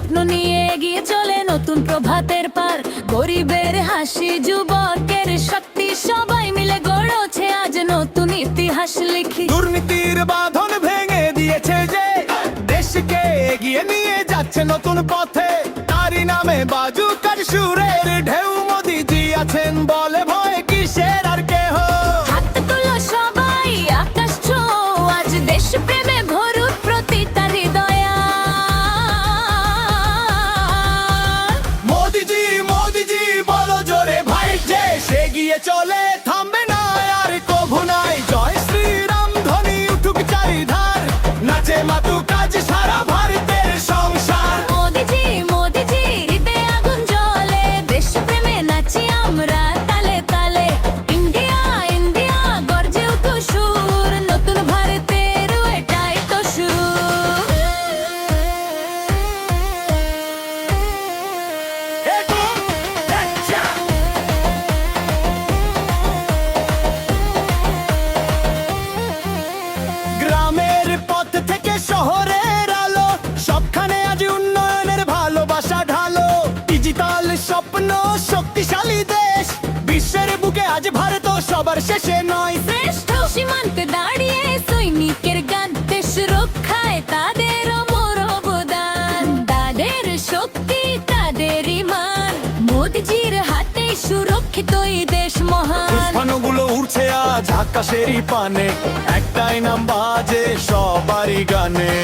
স্বপ্ন নিয়ে এগিয়ে চলে নতুন প্রভাতের পার। গরিবের হাসি, যুবকের শক্তি, সবাই মিলে গড়ছে আজ নতুন ইতিহাস লিখি। দুর্নীতির বাঁধন ভেঙে দিয়েছে যে, দেশকে এগিয়ে নিয়ে যাচ্ছে নতুন পথে। তারই নামে বাজুকার সুরের ঢেউ, মোদিজি আছেন বলে ভয় কিসের আর কেহ। হাত তোলো সবাই, আকাশ ছোঁয়ো, আজ দেশ প্রেমে ভরুক প্রতি তার হৃদয়া। মোদিজি মোদিজি বলো জোরে ভাই, যে সে গিয়ে চলে থামবে না আর কভু নাই। জয় শ্রীরাম ধ্বনি উঠুক চারিধার, নাচে মাতুক আজ সারা ভারতের সংসার। মোদিজি মোদিজি হৃদয়ে আগুন জ্বলে, দেশ প্রেমে নাচি আমরা তালে তালে। ইন্ডিয়া ইন্ডিয়া গর্জে উঠো সুর, নতুন ভারতের এটাই তো সুর। গ্রামের পথ থেকে শহরের আলো, সবখানে আজ উন্নয়নের ভালোবাসা ঢালো। ডিজিটাল স্বপ্ন, শক্তিশালী দেশ, বিশ্বের বুকে আজ ভারত সবার শেষে নয়। শ্রেষ্ঠ সীমান্তে দাঁড়িয়ে সৈনিকের গান, দেশ রক্ষায় তাদের অমর অবদান। তাদের শক্তি, তাদের ইমান, মোদিজির হাতে সুরক্ষিত এই দেশ মহান। পুষ্পানুগুলো উড়ছে আজ আকাশেরই পানে, একটাই নাম বাজে সবারই গানে।